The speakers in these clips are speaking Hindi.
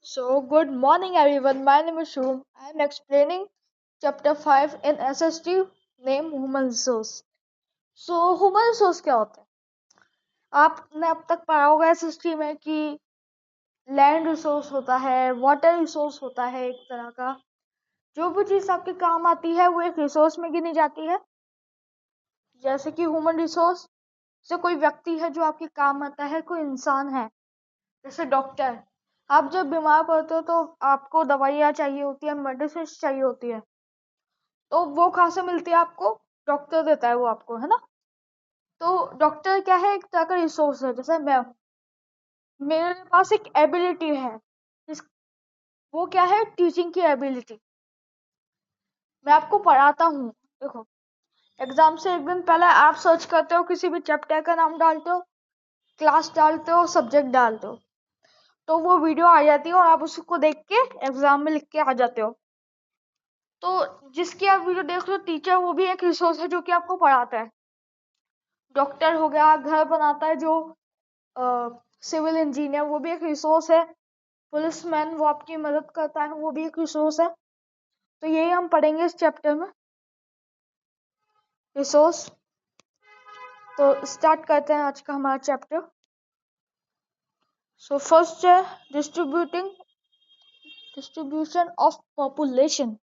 So, good morning everyone. My name is Shubham. I am explaining chapter 5 in SST named Human Resource. So, Human Resource क्या होता है? आपने अब तक पढ़ा होगा एसएसटी में कि लैंड रिसोर्स होता है, वाटर रिसोर्स होता है एक तरह का। जो भी चीज़ आपके काम आती है वो एक रिसोर्स में गिनी जाती है। जैसे कि ह्यूमन रिसोर्स से कोई व्यक्ति है जो आपके काम आता है, कोई इंसान है, जैसे डॉक्टर। आप जब बीमार पड़ते हो तो आपको दवाइयाँ चाहिए होती है, मेडिसिन चाहिए होती है, तो वो कहाँ से मिलती है आपको? डॉक्टर देता है वो आपको, है ना। तो डॉक्टर क्या है? एक तरह का रिसोर्स है। जैसे मैं, मेरे पास एक एबिलिटी है, जिस वो क्या है? टीचिंग की एबिलिटी। मैं आपको पढ़ाता हूँ। देखो, एग्जाम से एक दिन पहले आप सर्च करते हो, किसी भी चैप्टर का नाम डालते हो, क्लास डालते हो, सब्जेक्ट डालते हो, तो वो वीडियो आ जाती है और आप उसको देख के एग्जाम में लिख के आ जाते हो। तो जिसकी आप वीडियो देख रहे हो, टीचर, वो भी एक रिसोर्स है जो कि आपको पढ़ाता है। डॉक्टर हो गया, घर बनाता है जो सिविल इंजीनियर, वो भी एक रिसोर्स है। पुलिसमैन, वो आपकी मदद करता है, वो भी एक रिसोर्स है। तो यही हम पढ़ेंगे इस चैप्टर में, रिसोर्स। तो स्टार्ट करते हैं आज का हमारा चैप्टर। सो फर्स्ट है distribution of population.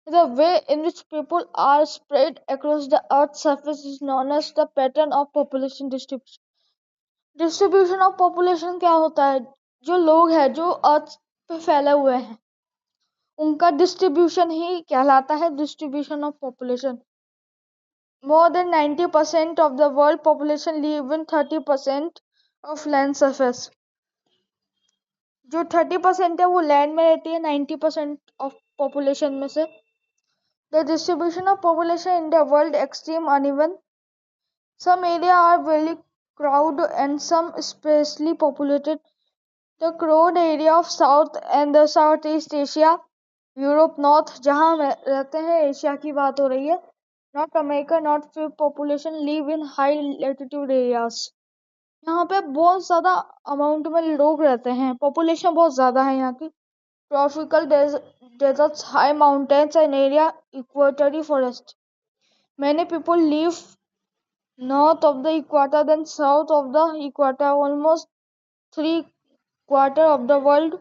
The way in which people are spread across the earth's surface is known as the pattern of population distribution. Distribution of population क्या होता है? जो लोग हैं जो अर्थ पे फैले हुए हैं, उनका डिस्ट्रीब्यूशन ही कहलाता है distribution of population. More than 90% of the world population live in 30% of land surface. जो 30% है वो लैंड में रहती है, 90% ऑफ पॉपुलेशन में से। The distribution of population in the world extreme uneven. Some areas are very crowded and some sparsely populated. The crowded area of South and the Southeast Asia, Europe, north, जहाँ हम रहते हैं, एशिया की बात हो रही है, north America, north free population live in high latitude areas. यहाँ पे बहुत ज़्यादा अमाउंट में लोग रहते हैं, पॉपुलेशन बहुत ज़्यादा है यहाँ की। Tropical deserts, high mountains and area, equatorial forest. Many people live north of the equator than south of the equator. Almost 3/4 of the world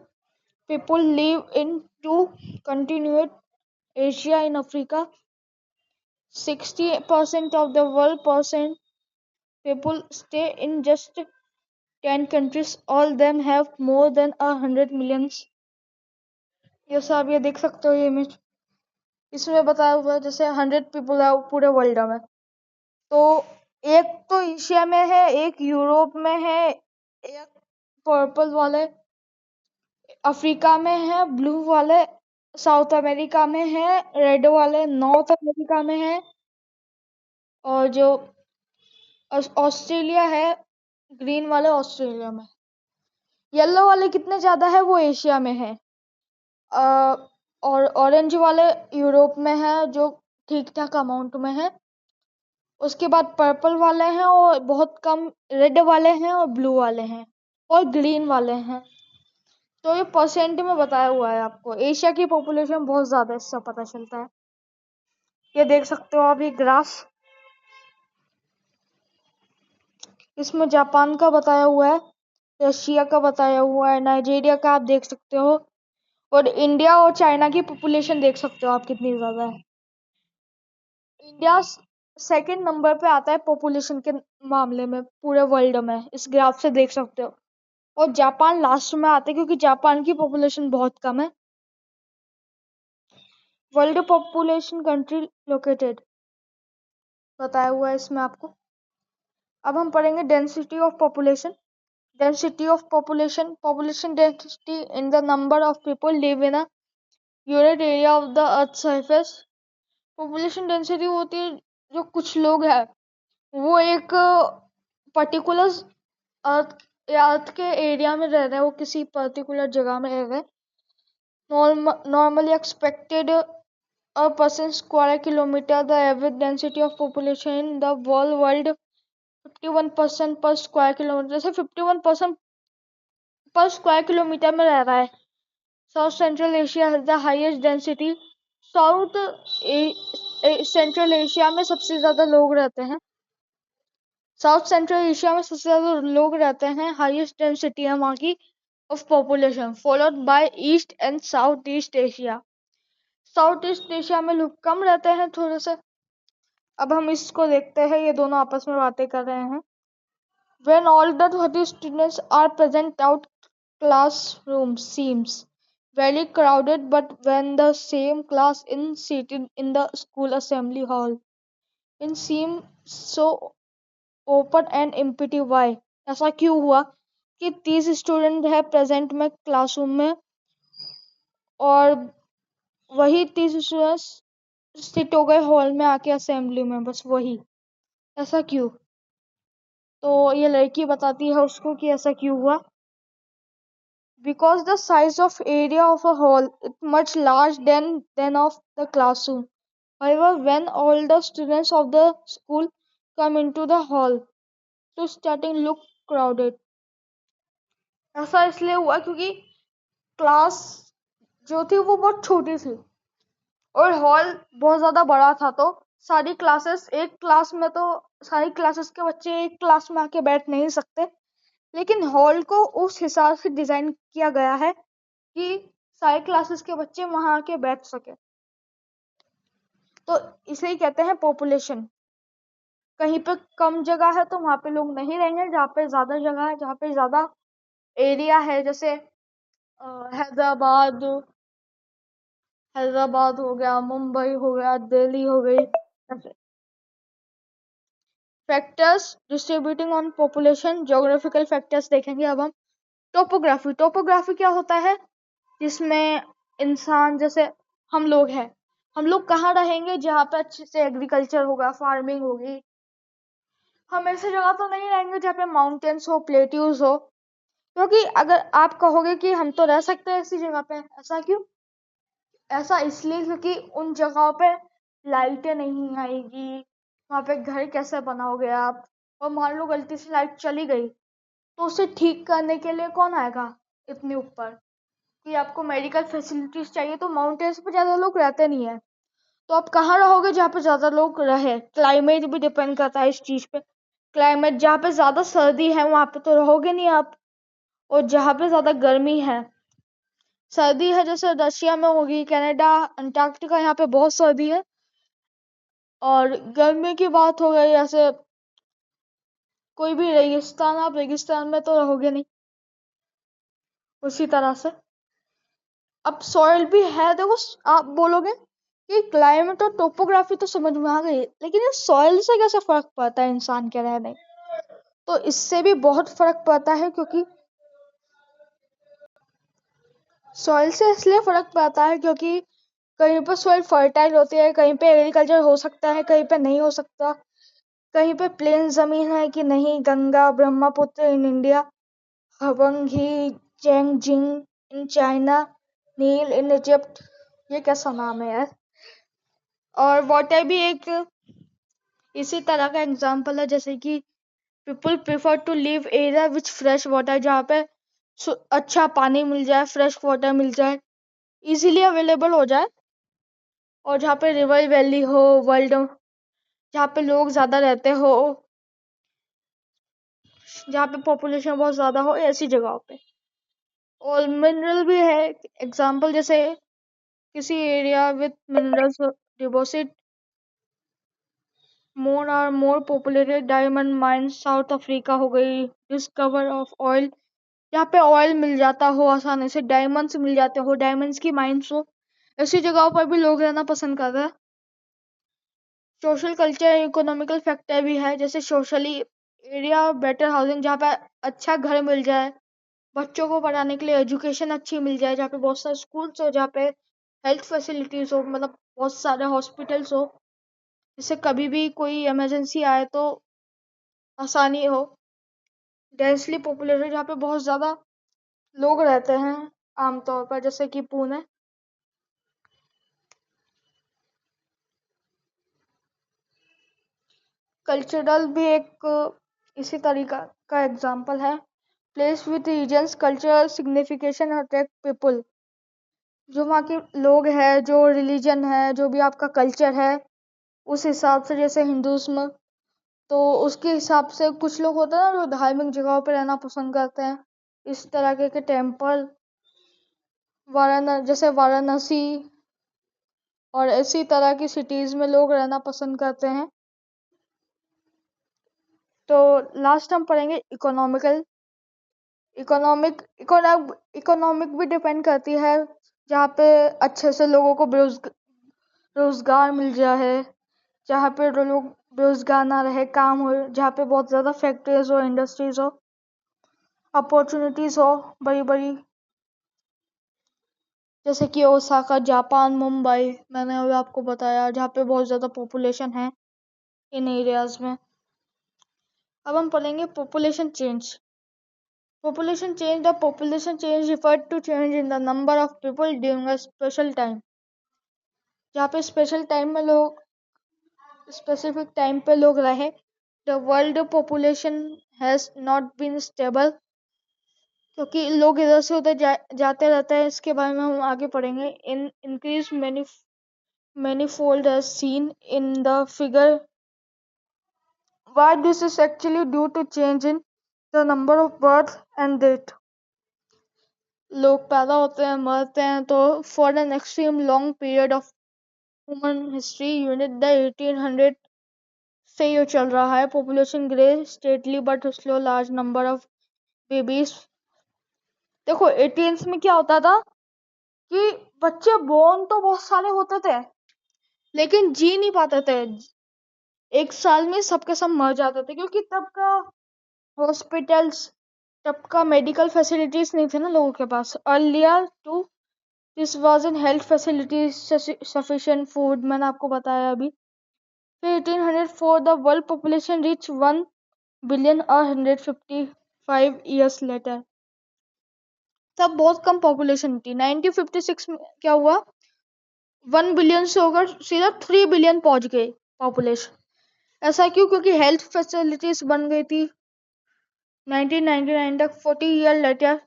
people live in two continents, Asia and Africa. 60% of the world percent people stay in just 10 countries. All them have more than 100 millions. जैसे आप ये देख सकते हो, ये इमेज, इसमें बताया हुआ है जैसे 100 पीपल है पूरे वर्ल्ड में। तो एक तो एशिया में है, एक यूरोप में है, एक पर्पल वाले अफ्रीका में है, ब्लू वाले साउथ अमेरिका में है, रेड वाले नॉर्थ अमेरिका में है, और जो ऑस्ट्रेलिया है, ग्रीन वाले ऑस्ट्रेलिया में। येलो वाले कितने ज्यादा है वो एशिया में है, और ऑरेंज वाले यूरोप में है जो ठीक ठाक अमाउंट में है। उसके बाद पर्पल वाले हैं और बहुत कम, रेड वाले हैं और ब्लू वाले हैं और ग्रीन वाले हैं। तो ये परसेंट में बताया हुआ है आपको। एशिया की पॉपुलेशन बहुत ज्यादा है, इससे पता चलता है। ये देख सकते हो आप, ये ग्राफ, इसमें जापान का बताया हुआ है, रशिया का बताया हुआ है, नाइजीरिया का आप देख सकते हो, और इंडिया और चाइना की पॉपुलेशन देख सकते हो आप कितनी ज्यादा है। इंडिया सेकंड नंबर पे आता है पॉपुलेशन के मामले में पूरे वर्ल्ड में, इस ग्राफ से देख सकते हो। और जापान लास्ट में आता है क्योंकि जापान की पॉपुलेशन बहुत कम है। वर्ल्ड पॉपुलेशन कंट्री लोकेटेड बताया हुआ है इसमें आपको। अब हम पढ़ेंगे density of population. Density of population, population density in the number of people live in a unit area of the earth surface. Population density होती है जो कुछ लोग हैं वो एक पर्टिकुलर अर्थ के एरिया में रह रहे हैं, वो किसी पर्टिकुलर जगह में रह रहे हैं। Normally expected a person square kilometer. The average density of population in the world 51% per square kilometer। जैसे 51% पर स्क्वायर किलोमीटर में रह रहा है, South Central Asia has the highest density. South central Asia में सबसे ज्यादा लोग रहते हैं। साउथ सेंट्रल एशिया में सबसे ज्यादा लोग रहते हैं, हाईएस्ट डेंसिटी है वहाँ की of population, followed by east and south east Asia. South east Asia में लोग कम रहते हैं थोड़े से। अब हम इसको देखते हैं, ये दोनों आपस में बातें कर रहे हैं। When all the 30 students are present out, classroom seems very crowded, but when the same class is seated in the school assembly hall, it seems so open and empty. Why? ऐसा क्यों हुआ कि 30 स्टूडेंट है प्रेजेंट में क्लासरूम में और वही 30 स्टूडेंट्स सिट हो गए हॉल में आके असेंबली में, बस वही। ऐसा क्यों? तो ये लड़की बताती है उसको कि ऐसा क्यों हुआ। Because the size of area of a hall is much large than of the classroom. However, when all the students of the school come into the hall, तो starting look crowded. ऐसा इसलिए हुआ क्योंकि क्लास जो थी वो बहुत छोटी थी और हॉल बहुत ज्यादा बड़ा था, तो सारी क्लासेस एक क्लास में, तो सारी क्लासेस के बच्चे एक क्लास में आके बैठ नहीं सकते, लेकिन हॉल को उस हिसाब से डिजाइन किया गया है कि सारे क्लासेस के बच्चे वहां आके बैठ सके। तो इसे ही कहते हैं पॉपुलेशन। कहीं पे कम जगह है तो वहां पे लोग नहीं रहेंगे, जहाँ पे ज्यादा जगह है, जहाँ पे ज्यादा एरिया है, जैसे हैदराबाद हैदराबाद हो गया, मुंबई हो गया, दिल्ली हो गई। Factors distributing on population, geographical factors देखेंगे अब हम। टोपोग्राफी, टोपोग्राफी क्या होता है? जिसमें इंसान, जैसे हम लोग हैं, हम लोग कहाँ रहेंगे जहाँ पे अच्छे से एग्रीकल्चर होगा, फार्मिंग होगी। हम ऐसी जगह तो नहीं रहेंगे जहाँ पे माउंटेन्स हो, प्लेट्यूज हो, क्योंकि अगर आप कहोगे कि हम तो रह सकते हैं ऐसी जगह पे। ऐसा क्यों? ऐसा इसलिए क्योंकि उन जगहों पे लाइटें नहीं आएगी, वहां पे घर कैसे बनाओगे आप? और मान लो गलती से लाइट चली गई तो उसे ठीक करने के लिए कौन आएगा इतने ऊपर? कि आपको मेडिकल फैसिलिटीज चाहिए, तो माउंटेन्स पे ज्यादा लोग रहते नहीं है, तो आप कहाँ रहोगे जहाँ पे ज्यादा लोग रहे? क्लाइमेट भी डिपेंड करता है इस चीज पे। क्लाइमेट जहाँ पे ज्यादा सर्दी है वहां पे तो रहोगे नहीं आप, और जहाँ पे ज्यादा गर्मी है, सर्दी है, जैसे रशिया में होगी, कनाडा, अंटार्कटिका, यहाँ पे बहुत सर्दी है। और गर्मी की बात हो गई, ऐसे कोई भी रेगिस्तान, आप रेगिस्तान में तो रहोगे नहीं उसी तरह से। अब सॉइल भी है, देखो आप बोलोगे कि क्लाइमेट और टोपोग्राफी तो समझ में आ गई, लेकिन ये सॉइल से कैसे फर्क पड़ता है इंसान के रहने? तो इससे भी बहुत फर्क पड़ता है, क्योंकि सॉइल से इसलिए फर्क पड़ता है क्योंकि कहीं पर सॉइल फर्टाइल होती है, कहीं पे एग्रीकल्चर हो सकता है, कहीं पे नहीं हो सकता। कहीं पे प्लेन जमीन है कि नहीं, Ganga Brahmaputra in India, Huang He Changjiang in China, नील इन इजिप्ट। ये कैसा नाम है यार? और वाटर भी एक इसी तरह का एग्जाम्पल है, जैसे कि people prefer to live area which fresh water, जहाँ पे अच्छा पानी मिल जाए, फ्रेश वाटर मिल जाए, इजीली अवेलेबल हो जाए, और जहाँ पे रिवर वैली हो, वर्ल्ड जहाँ पे लोग ज्यादा रहते हो, जहाँ पे पॉपुलेशन बहुत ज्यादा हो, ऐसी जगहों पे। और मिनरल भी है एग्जाम्पल, जैसे किसी area with minerals deposit more are more populated, diamond mines South Africa हो गई, डिस्कवर ऑफ ऑयल, जहाँ पे ऑयल मिल जाता हो आसानी से, डायमंड्स मिल जाते हो, डायमंड्स की माइंस हो, ऐसी जगहों पर भी लोग रहना पसंद कर रहे हैं। सोशल कल्चर इकोनॉमिकल फैक्टर भी है, जैसे सोशली एरिया बेटर हाउसिंग, जहाँ पे अच्छा घर मिल जाए, बच्चों को पढ़ाने के लिए एजुकेशन अच्छी मिल जाए, जहाँ पे बहुत सारे स्कूल्स हो, जहाँ पे हेल्थ फैसिलिटीज हो, मतलब बहुत सारे हॉस्पिटल्स हो, जिससे कभी भी कोई इमरजेंसी आए तो आसानी हो। डेंसली पॉपुलेटेड, जहाँ पे बहुत ज्यादा लोग रहते हैं आमतौर पर, जैसे कि पुणे। कल्चरल भी एक इसी तरीका का एग्जाम्पल है। Place with reasons cultural signification attract people, जो वहाँ के लोग हैं, जो रिलीजन है, जो भी आपका कल्चर है, उस हिसाब से, जैसे हिंदुज़्म, तो उसके हिसाब से कुछ लोग होते हैं ना जो धार्मिक जगहों पे रहना पसंद करते हैं। इस तरह के टेम्पल जैसे वाराणसी और इसी तरह की सिटीज में लोग रहना पसंद करते हैं। तो लास्ट हम पढ़ेंगे इकोनॉमिकल। इकोनॉमिक भी डिपेंड करती है, जहाँ पे अच्छे से लोगों को रोजगार मिल जाए, जहाँ पे लोग बेरोजगार ना रहे, काम हो, जहाँ पे बहुत ज़्यादा फैक्ट्रीज हो, इंडस्ट्रीज हो, अपॉर्चुनिटीज हो बड़ी बड़ी, जैसे कि ओसाका, जापान, मुंबई, मैंने अभी आपको बताया, जहाँ पे बहुत ज़्यादा पॉपुलेशन है इन एरियाज में। अब हम पढ़ेंगे population change. The population change referred to change in the number of people during a special time. जहाँ पे स्पेशल टाइम में लोग, स्पेसिफिक टाइम पे लोग रहे। The world population has not been stable, क्योंकि लोग इधर से उधर जाते रहते हैं। इसके बारे में हम आगे पढ़ेंगे। In increase manifold as seen in the figure. Why this is actually due to change in the number of birth and death. लोग पैदा होते हैं, मरते हैं, तो for an extreme long period of human history unit the 1800 से ये चल रहा है। Population grey stately but slow large number of babies. देखो 18 में क्या होता था कि बच्चे बोर्न तो बहुत सारे होते थे, लेकिन जी नहीं पाते थे। एक साल में सबके सब मर जाते थे, क्योंकि तब का हॉस्पिटल्स, तब का मेडिकल फैसिलिटीज नहीं थे ना लोगों के पास। Earlier to this was in health facilities, sufficient food, मैंने आपको बताया अभी। फिर 1804 the world population reach 1 billion और 155 ईयर्स लेटर। तब बहुत कम पॉपुलेशन थी। 1956 में क्या हुआ, 1 बिलियन से होकर सीधा 3 बिलियन पहुंच गई पॉपुलेशन। ऐसा क्यों? क्योंकि हेल्थ फैसिलिटीज बन गई थी। 1999 तक 40 ईयर लेटर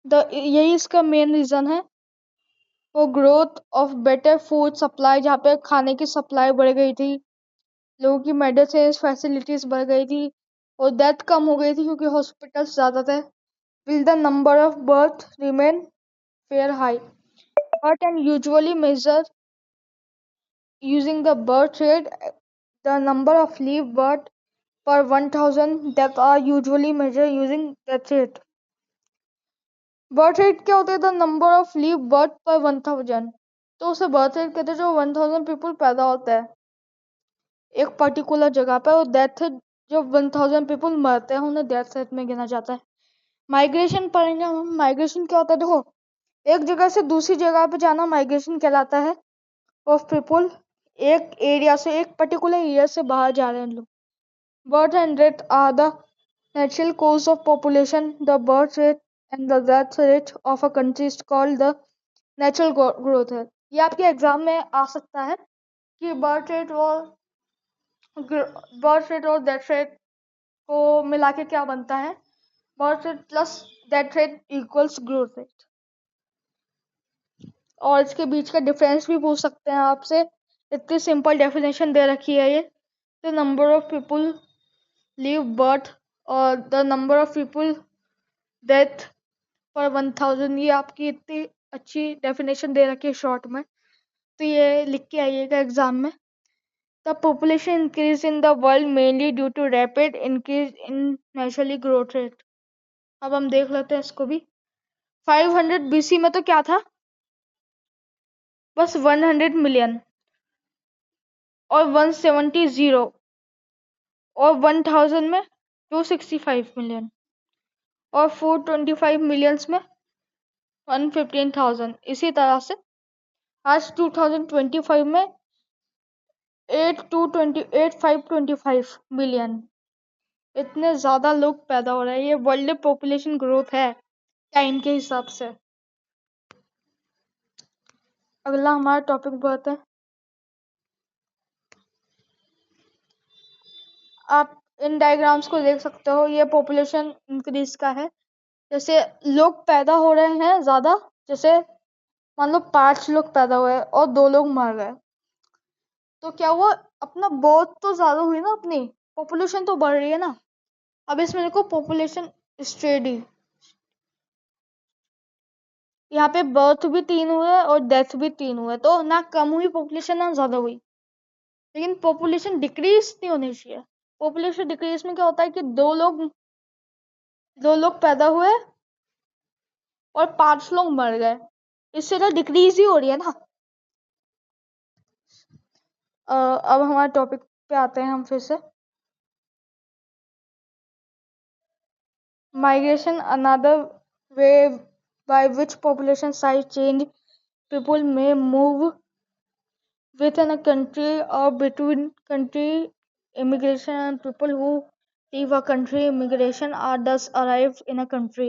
यही इसका मेन रीजन है। वो growth of better food supply, जहाँ पे खाने की सप्लाई बढ़ गई थी, लोगों की मेडिसिन फैसिलिटीज बढ़ गई थी, और डेथ कम हो गई थी क्योंकि हॉस्पिटल्स ज़्यादा थे। Will the number of birth remain fair high, but and usually major using the birth rate, the number of live birth per 1000 death are usually measured using death rate. Birth rate क्या होता है? The number of live birth पर 1000, तो उसे बर्थ रेट कहते हैं। जो 1000 पीपल पैदा होता है एक पर्टिकुलर जगह पर, और डेथ रेट जो 1000 पीपल मरते हैं उन्हें डेथ रेट में गिना जाता है। माइग्रेशन पढ़ेंगे हम। माइग्रेशन क्या होता है? देखो, एक जगह से दूसरी जगह पे जाना माइग्रेशन कहलाता है। ऑफ पीपल, एक एरिया से, एक पर्टिकुलर एरिया से बाहर जा रहे हैं लोग। Birth and death are the natural course of population. The birth rate and the death rate of a country is called the natural growth rate. ये आपके एग्जाम में आ सकता है कि बर्थ रेट और डेथ रेट को मिला के क्या बनता है। Birth rate plus death rate equals growth rate. और इसके बीच का डिफरेंस भी पूछ सकते हैं आपसे। इतनी सिंपल डेफिनेशन दे रखी है ये। The number of people live birth और the number of people death per 1000, ये आपकी इतनी अच्छी डेफिनेशन दे रखी है शॉर्ट में, तो ये लिख के आइएगा एग्जाम में। The population increase in the world mainly due to rapid increase in naturally growth rate. अब हम देख लेते हैं इसको भी। 500 BC में तो क्या था, बस 100 मिलियन, और 170 जीरो, और 1000 में 265 मिलियन, और 425 मिलियंस में 115,000। इसी तरह से आज 2025 में 8525 मिलियन, इतने ज्यादा लोग पैदा हो रहे हैं। ये वर्ल्ड पॉपुलेशन ग्रोथ है टाइम के हिसाब से। अगला हमारा टॉपिक बढ़ता है। आप इन डायग्राम्स को देख सकते हो, ये पॉपुलेशन इंक्रीज का है। जैसे लोग पैदा हो रहे हैं ज्यादा, जैसे मान लो 5 लोग पैदा हुए और 2 लोग मर गए, तो क्या हुआ? अपना बहुत तो ज्यादा हुई ना, अपनी पॉपुलेशन तो बढ़ रही है ना। अब इसमें देखो पॉपुलेशन स्टेडी, यहाँ पे बर्थ भी 3 हुए और डेथ भी 3 हुए, तो ना कम हुई पॉपुलेशन ना ज्यादा हुई। लेकिन पॉपुलेशन डिक्रीज नहीं होनी चाहिए। पॉपुलेशन डिक्रीज में क्या होता है कि 2 लोग पैदा हुए और 5 लोग मर गए, इससे तो डिक्रीज ही हो रही है ना। अब हमारे टॉपिक पे आते हैं हम फिर से। Migration, another way by which population size change. People may move within a country or between country. Immigration and people who leave a country, immigration are thus arrived in a country.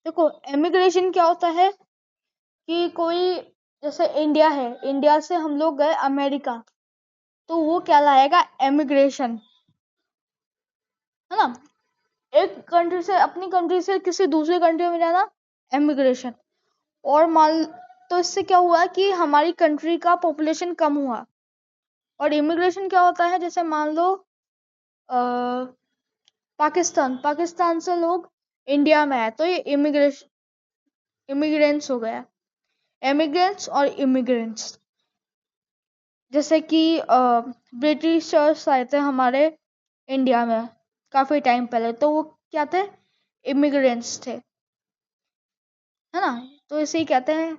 देखो इमिग्रेशन क्या होता है कि कोई, जैसे इंडिया है, इंडिया से हम लोग गए अमेरिका, तो वो क्या लाएगा? इमिग्रेशन, है ना। एक कंट्री से, अपनी कंट्री से किसी दूसरी कंट्री में जाना, इमिग्रेशन। और मान, तो इससे क्या हुआ कि हमारी कंट्री का पॉपुलेशन कम हुआ। और इमिग्रेशन क्या होता है? जैसे मान लो पाकिस्तान से लोग इंडिया में आए, तो ये इमिग्रेंट्स हो गया। इमिग्रेंट्स और इमिग्रेंट्स, जैसे कि ब्रिटिशर्स आए थे हमारे इंडिया में काफी टाइम पहले, तो वो क्या थे? इमिग्रेंट्स थे, है ना। तो इसे ही कहते हैं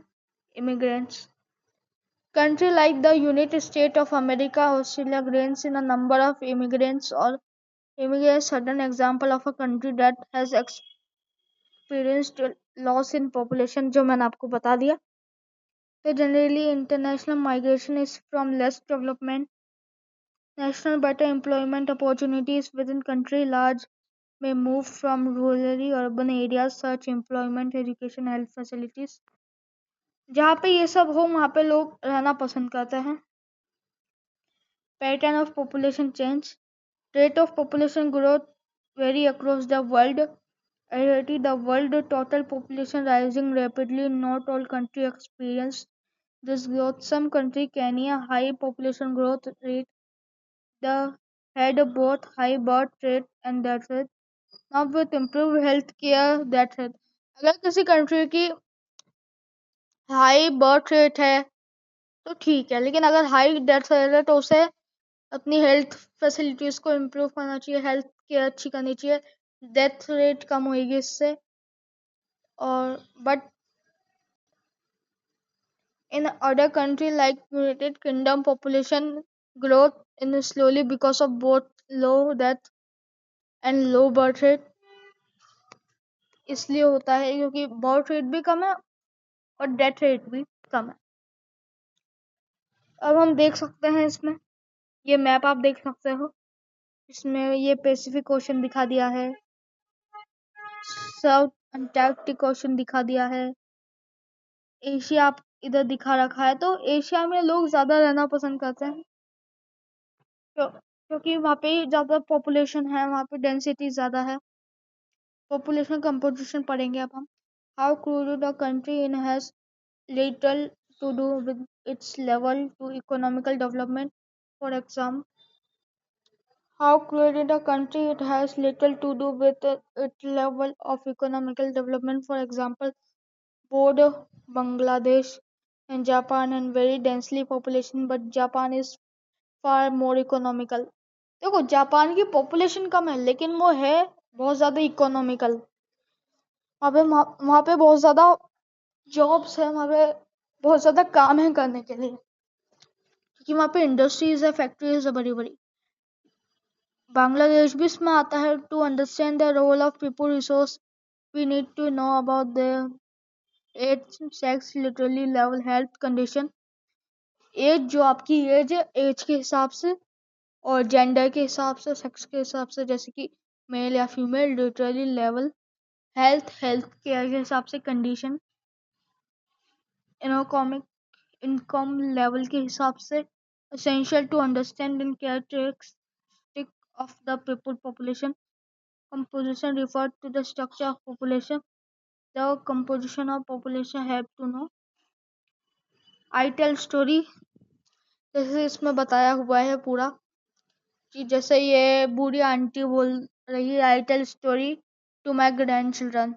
immigrants. Country like the United States of America, Australia gains in a number of immigrants or immigrants, certain example of a country that has experienced loss in population, जो मैंने आपको बता दिया। तो generally international migration is from less development, national better employment opportunities within country, large may move from rural urban areas, search employment, education, health facilities। जहाँ पे ये सब हो वहाँ पे लोग रहना पसंद करते हैं। Pattern of population change. Rate of population growth vary across the world. The world total population rising rapidly. Not all countries experience this growth. Some countries, Kenya, high population growth rate, the had both high birth rate and death rate. Now with improved health care, death rate. अगर किसी कंट्री की हाई बर्थ रेट है तो ठीक है, लेकिन अगर हाई डेथ रेट है तो उसे अपनी हेल्थ फैसिलिटीज को इम्प्रूव करना चाहिए, हेल्थ केयर अच्छी करनी चाहिए, डेथ रेट कम होगी इससे। और but in other country like United kingdom, population growth in slowly because of both low death and low birth rate. इसलिए होता है क्योंकि बर्थ रेट भी कम है और डेथ रेट भी कम है। अब हम देख सकते हैं इसमें, ये मैप आप देख सकते हो, इसमें ये पैसिफिक ओशन दिखा दिया है, साउथ अंटार्कटिक ओशन दिखा दिया है, एशिया आप इधर दिखा रखा है। तो एशिया में लोग ज्यादा रहना पसंद करते हैं क्योंकि वहाँ पे ज्यादा पॉपुलेशन है, वहाँ पे डेंसिटी ज्यादा है। पॉपुलेशन कंपोजिशन पढ़ेंगे अब हम। How crude a country in has little to do with its level to economical development. For example, how created a country it has little to do with its level of economical development. For example, both Bangladesh and Japan and very densely population, but Japan is far more economical. देखो जापान की पॉपुलेशन कम है लेकिन वो है बहुत ज्यादा इकोनॉमिकल। वहाँ पे बहुत ज्यादा जॉब्स है, वहाँ पे बहुत ज्यादा काम है करने के लिए, क्योंकि वहाँ पे इंडस्ट्रीज है, फैक्ट्रीज है बड़ी बड़ी। बांग्लादेश भी इसमें आता है। To understand the role of people resource we need to know about their age, sex, literally level, health condition. Age, जो आपकी एज है, एज के हिसाब से, और जेंडर के हिसाब से, सेक्स के हिसाब से, जैसे कि मेल या female, literally level, health, health care के हिसाब से, कंडीशन, इकोनॉमिक इनकम लेवल के हिसाब से, essential to understand and characteristic of the people population composition refer to the structure of population the composition of population have to know. I tell story, जैसे इसमें बताया हुआ है पूरा कि जैसे ये बूढ़ी आंटी बोल रही है, I tell story to my grand children.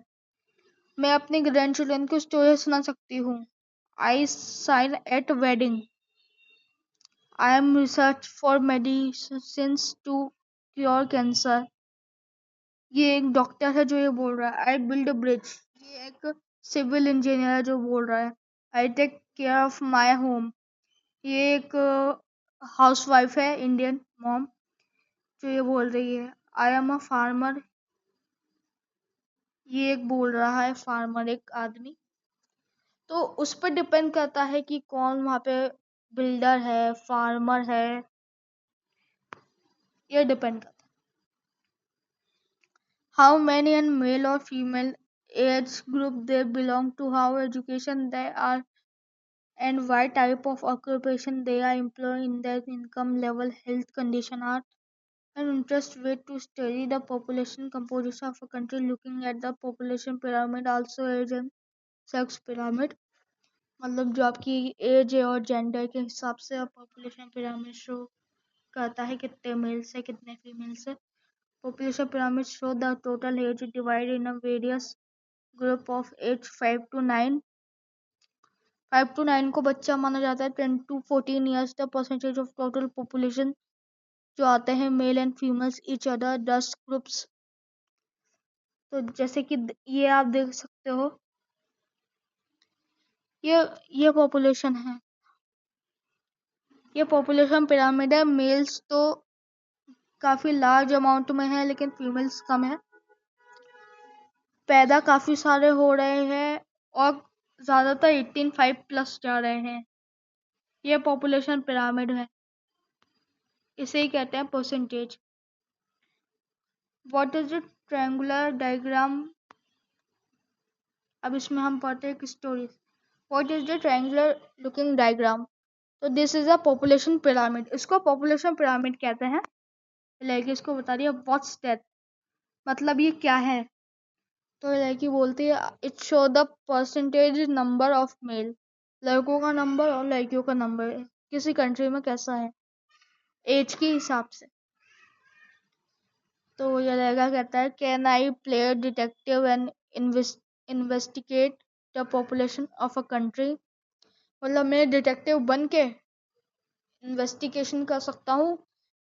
मैं अपने ग्रैंड चिल्ड्रन को स्टोरी सुना सकती हूँ। I sign at wedding. I am research for medicines to cure cancer. ये एक डॉक्टर है जो ये बोल रहा है। I build a bridge. ये एक सिविल इंजीनियर है जो बोल रहा है। I take care of my home. ये एक हाउसवाइफ है, इंडियन मॉम, जो ये बोल रही है। I am a farmer. ये एक बोल रहा है फार्मर, एक आदमी। तो उस पर डिपेंड करता है कि कौन वहाँ पे बिल्डर है, फार्मर है, ये डिपेंड करता है। हाउ मैनी एंड मेल और female age group they belong to, how education they are and what type of occupation they are employed in, their income level, health condition are an interest way to study the population composition of a country. Looking at the population pyramid also age and sex pyramid, मतलब जो आपकी एज है और जेंडर के हिसाब से पॉपुलेशन पिरामिड शो करता है कितने मेल्स है कितने फीमेल्स है। Population pyramid show the total age divided in a various group of age 5 to 9। 5 to 9 को बच्चा माना जाता है। 10 to 14 years the percentage of total population जो आते हैं male and females each other 10 groups. तो जैसे कि ये आप देख सकते हो, ये पॉपुलेशन है, ये पॉपुलेशन पिरामिड है। मेल्स तो काफी लार्ज अमाउंट में है लेकिन फीमेल्स कम है। पैदा काफी सारे हो रहे हैं और ज्यादातर 18+ जा रहे हैं। ये पॉपुलेशन पिरामिड है, इसे ही कहते हैं percentage. What is the triangular diagram. अब इसमें हम पढ़ते हैं story. What is the triangular looking diagram. तो this is a population pyramid. इसको पॉपुलेशन पिरामिड कहते हैं। लड़की इसको बता रही है व्हाट्स दैट, मतलब ये क्या है। तो लड़की बोलती है it show the percentage number of male, लड़कों का नंबर और लड़कियों का नंबर किसी कंट्री में कैसा है एज के हिसाब से। तो ये लड़का कहता है can I play detective and investigate the population of a country, मतलब मैं डिटेक्टिव बन के इन्वेस्टिगेशन कर सकता हूँ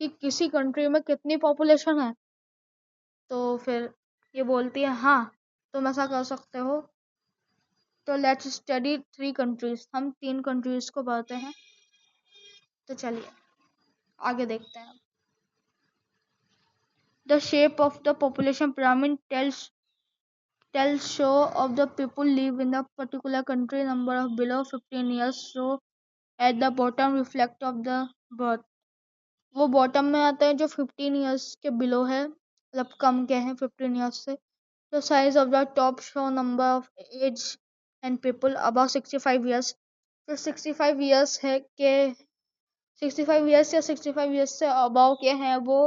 कि किसी कंट्री में कितनी पॉपुलेशन है। तो फिर ये बोलती है हाँ तुम ऐसा कर सकते हो। तो लेट्स स्टडी 3 कंट्रीज। हम 3 कंट्रीज को पढ़ते हैं। तो चलिए आगे देखते हैं। The shape of the population pyramid tells show of the people live in a particular country, number of below 15 years, so at the bottom reflect of the birth। वो बॉटम में आते हैं जो 15 ईयर्स के बिलो है, मतलब कम के हैं 15 ईयर्स से। तो size of the top show number of age and people about 65 years. तो 65 ईयर्स है के 65 ईयर्स या 65 ईयर्स से अबाव के हैं वो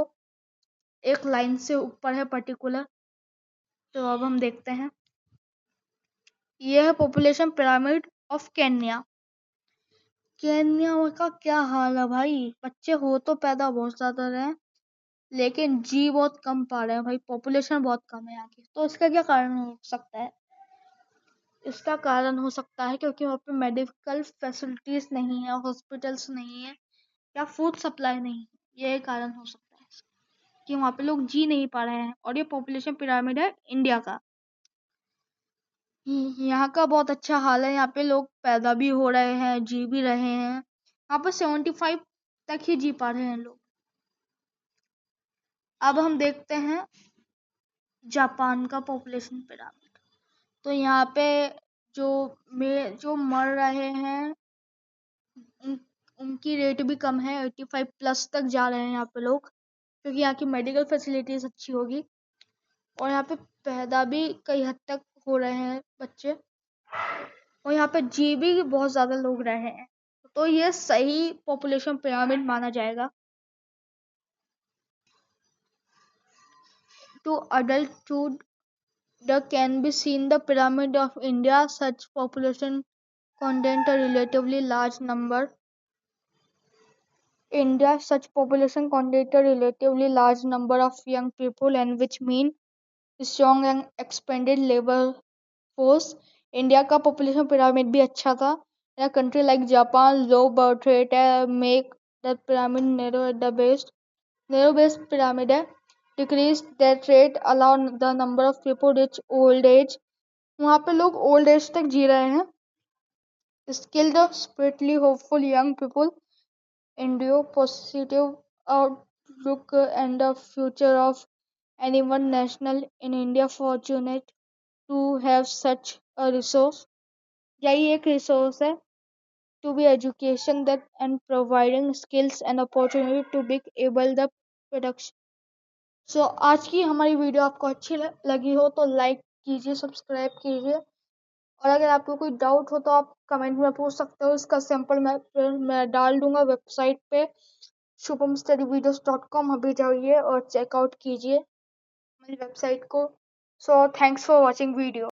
एक लाइन से ऊपर है पर्टिकुलर। तो अब हम देखते हैं, यह है population pyramid of Kenya. Kenya का क्या हाल है भाई, बच्चे हो तो पैदा बहुत ज्यादा रहे हैं लेकिन जी बहुत कम पा रहे हैं भाई, पॉपुलेशन बहुत कम है यहाँ की। तो इसका क्या कारण हो सकता है। इसका कारण हो सकता है क्योंकि वहाँ पे मेडिकल फैसिलिटीज नहीं है, हॉस्पिटल्स नहीं है या फूड सप्लाई नहीं है। ये कारण हो सकता है कि वहाँ पे लोग जी नहीं पा रहे हैं। और ये पॉपुलेशन पिरामिड है इंडिया का। यहाँ का बहुत अच्छा हाल है, यहाँ पे लोग पैदा भी हो रहे हैं, जी भी रहे हैं। यहाँ पे 75 तक ही जी पा रहे हैं लोग। अब हम देखते हैं जापान का पॉपुलेशन पिरामिड। तो यहाँ पे जो मर रहे हैं उनकी रेट भी कम है, 85+ तक जा रहे हैं यहाँ पे लोग, क्योंकि यहाँ की मेडिकल फैसिलिटीज अच्छी होगी। और यहाँ पे पैदा भी कई हद तक हो रहे हैं बच्चे, और यहाँ पे जी भी बहुत ज्यादा लोग रहे हैं। तो ये सही पॉपुलेशन पिरामिड माना जाएगा। To adulthood The can be seen the pyramid of India. Such population content a relatively large number. India such population contain a relatively large number of young people and which mean strong and expanded labor force. India का पॉपुलेशन पिरामिड भी अच्छा था. In a country like Japan, low birth rate make the pyramid narrow at the base. Narrow base pyramid है. Decrease that rate allow the number of people reach old age. वहाँ पे लोग old age तक जी रहे हैं. Skilled, spiritually hopeful young people endure positive outlook and the future of anyone national in India fortunate to have such a resource. यही एक resource है to be education that and providing skills and opportunity to be able the production. So आज की हमारी वीडियो आपको अच्छी लगी हो तो लाइक कीजिए, सब्सक्राइब कीजिए और अगर आपको कोई डाउट हो तो आप कमेंट में पूछ सकते हो. इसका सैंपल मैं डाल दूंगा वेबसाइट पे shubhamstudyvideos.com. अभी जाइए और चेकआउट कीजिए हमारी वेबसाइट को. So thanks for watching video.